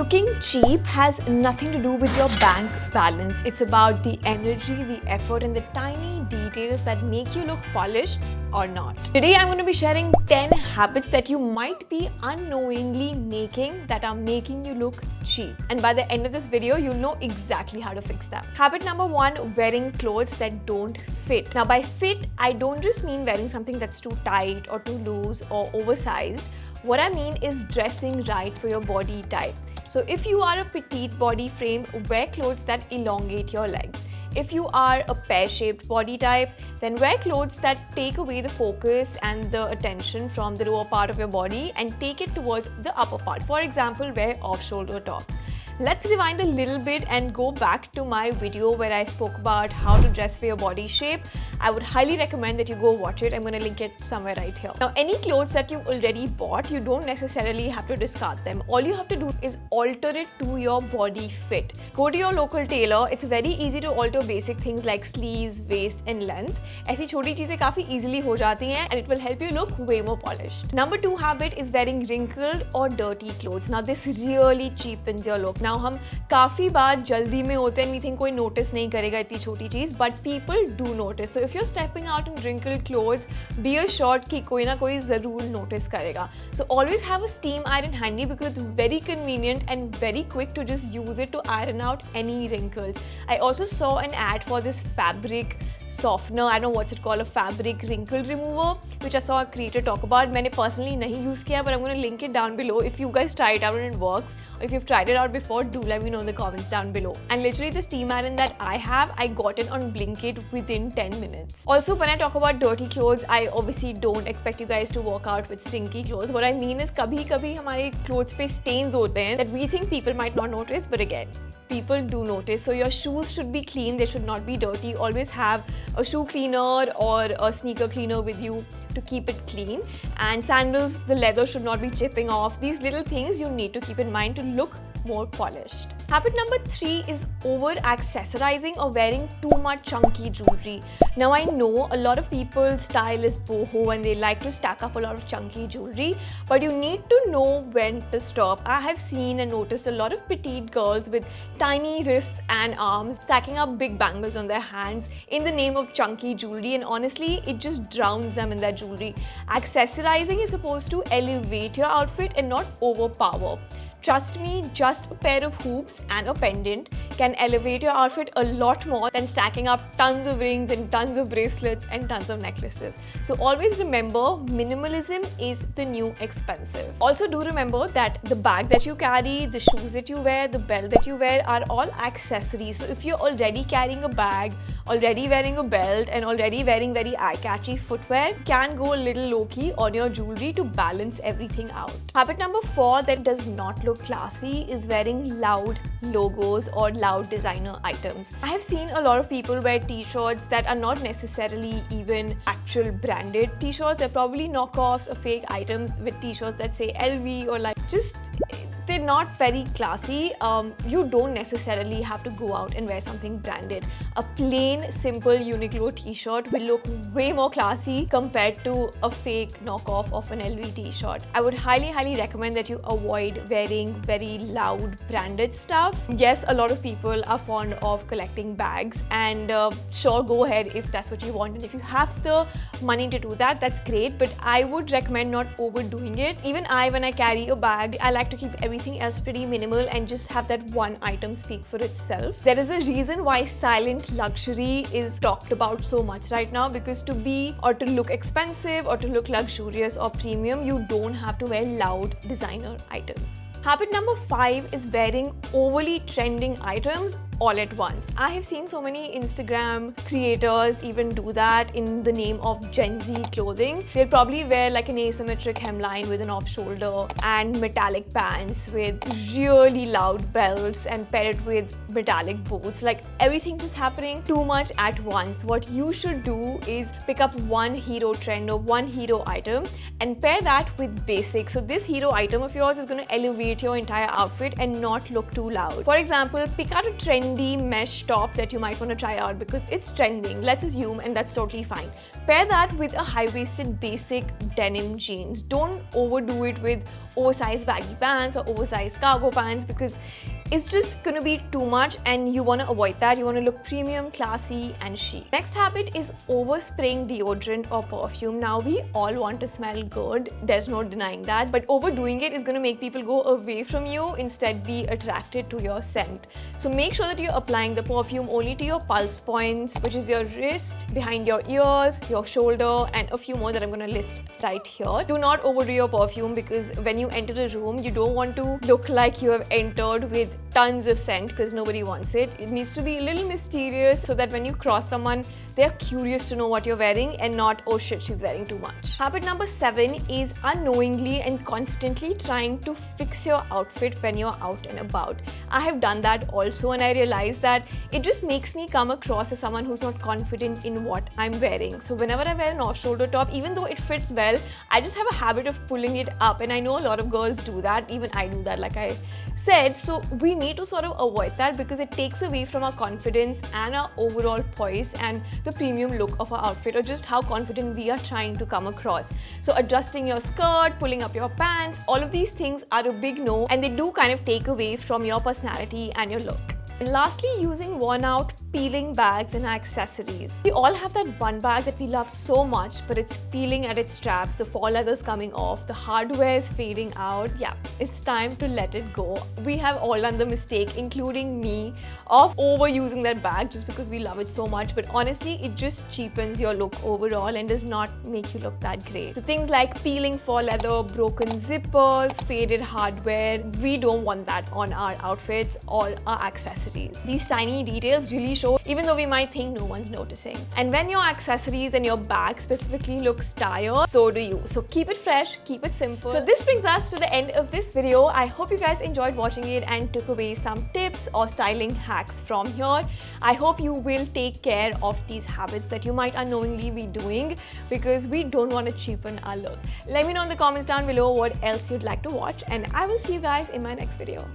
Looking cheap has nothing to do with your bank balance. It's about the energy, the effort, and the tiny details that make you look polished or not. Today, I'm going to be sharing 10 habits that you might be unknowingly making that are making you look cheap. And by the end of this video, you'll know exactly how to fix that. Habit number 1, wearing clothes that don't fit. Now, by fit, I don't just mean wearing something that's too tight or too loose or oversized. What I mean is dressing right for your body type. So if you are a petite body frame, wear clothes that elongate your legs. If you are a pear-shaped body type, then wear clothes that take away the focus and the attention from the lower part of your body and take it towards the upper part. For example, wear off-shoulder tops. Let's rewind a little bit and go back to my video where I spoke about how to dress for your body shape. I would highly recommend that you go watch it. I'm going to link it somewhere right here. Now, any clothes that you've already bought, you don't necessarily have to discard them. All you have to do is alter it to your body fit. Go to your local tailor. It's very easy to alter basic things like sleeves, waist and length. ऐसी छोटी चीजें काफी easily हो जाती हैं and it will help you look way more polished. Number 2 habit is wearing wrinkled or dirty clothes. Now, this really cheapens your look. Now, हम काफी बार जल्दी में होते हैं, we think कोई notice नहीं करेगा इतनी छोटी चीज, but people do notice. So if you're stepping out in wrinkled clothes, be assured कि कोई ना कोई जरूर notice करेगा. So always have a steam iron handy because it's very convenient and very quick to just use it to iron out any wrinkles. I also saw an ad for this fabric softener. I don't know what's it called, a fabric wrinkle remover, which I saw a creator talk about. मैंने personally नहीं use किया, but I'm going to link it down below. If you guys try it out and it works, or if you've tried it out before, do let me know in the comments down below. And literally the steam iron that I have, I got it on Blinkit within 10 minutes. Also, when I talk about dirty clothes, I obviously don't expect you guys to work out with stinky clothes. What I mean is कभी-कभी हमारे clothes पे stains होते हैं that we think people might not notice, but again, people do notice. So your shoes should be clean, they should not be dirty. Always have a shoe cleaner or a sneaker cleaner with you to keep it clean. And sandals, the leather should not be chipping off. These little things you need to keep in mind to look more polished. Habit number 3 is over accessorizing or wearing too much chunky jewelry. Now, I know a lot of people's style is boho and they like to stack up a lot of chunky jewelry, but you need to know when to stop. I have seen and noticed a lot of petite girls with tiny wrists and arms stacking up big bangles on their hands in the name of chunky jewelry, and honestly, it just drowns them in their jewelry. Accessorizing is supposed to elevate your outfit and not overpower. Trust me, just a pair of hoops and a pendant can elevate your outfit a lot more than stacking up tons of rings and tons of bracelets and tons of necklaces. So always remember, minimalism is the new expensive. Also do remember that the bag that you carry, the shoes that you wear, the belt that you wear are all accessories. So if you're already carrying a bag, already wearing a belt and already wearing very eye-catchy footwear, can go a little low-key on your jewelry to balance everything out. Habit number 4 that does not look classy is wearing loud logos or loud designer items. I have seen a lot of people wear t-shirts that are not necessarily even actual branded t-shirts. They're probably knockoffs or fake items with t-shirts that say LV or like just they're not very classy. You don't necessarily have to go out and wear something branded. A plain, simple Uniqlo t-shirt will look way more classy compared to a fake knockoff of an LV t-shirt. I would highly recommend that you avoid wearing very loud branded stuff. Yes, a lot of people are fond of collecting bags, and sure, go ahead if that's what you want. And if you have the money to do that, that's great. But I would recommend not overdoing it. Even when I carry a bag, I like to keep everything else pretty minimal and just have that one item speak for itself. There is a reason why silent luxury is talked about so much right now, because to be or to look expensive or to look luxurious or premium, you don't have to wear loud designer items. Habit number 5 is wearing overly trending items all at once. I have seen so many Instagram creators even do that in the name of Gen Z clothing. They'll probably wear like an asymmetric hemline with an off-shoulder and metallic pants with really loud belts and pair it with metallic boots. Like everything just happening too much at once. What you should do is pick up one hero trend or one hero item and pair that with basics. So this hero item of yours is going to elevate elevate your entire outfit and not look too loud. For example, pick out a trendy mesh top that you might want to try out because it's trending, let's assume, and that's totally fine. Pair that with a high-waisted basic denim jeans. Don't overdo it with oversized baggy pants or oversized cargo pants because it's just gonna be too much and you want to avoid that. You want to look premium, classy and chic. Next habit is overspraying deodorant or perfume. Now we all want to smell good, there's no denying that, but overdoing it is going to make people go away from you, instead be attracted to your scent. So make sure that you're applying the perfume only to your pulse points, which is your wrist, behind your ears, your shoulder, and a few more that I'm going to list right here. Do not overdo your perfume because when you enter the room, you don't want to look like you have entered with tons of scent because nobody wants it. It needs to be a little mysterious so that when you cross someone, they're curious to know what you're wearing and not, oh shit, she's wearing too much. Habit number 7 is unknowingly and constantly trying to fix your outfit when you're out and about. I have done that also, and I realized that it just makes me come across as someone who's not confident in what I'm wearing. So whenever I wear an off-shoulder top, even though it fits well, I just have a habit of pulling it up, and I know a lot of girls do that. Even I do that, like I said. So we need to sort of avoid that because it takes away from our confidence and our overall poise and the premium look of our outfit, or just how confident we are trying to come across. So adjusting your skirt, pulling up your pants, all of these things are a big no, and they do kind of take away from your personality and your look. And lastly, using worn out peeling bags and accessories. We all have that bun bag that we love so much, but it's peeling at its straps, the fall leather's coming off, the hardware is fading out. Yeah, it's time to let it go. We have all done the mistake, including me, of overusing that bag just because we love it so much, but honestly, it just cheapens your look overall and does not make you look that great. So things like peeling fall leather, broken zippers, faded hardware, we don't want that on our outfits or our accessories. These tiny details really show, even though we might think no one's noticing. And when your accessories and your bag specifically looks tired, so do you. So keep it fresh, keep it simple. So this brings us to the end of this video. I hope you guys enjoyed watching it and took away some tips or styling hacks from here. I hope you will take care of these habits that you might unknowingly be doing because we don't want to cheapen our look. Let me know in the comments down below what else you'd like to watch, and I will see you guys in my next video.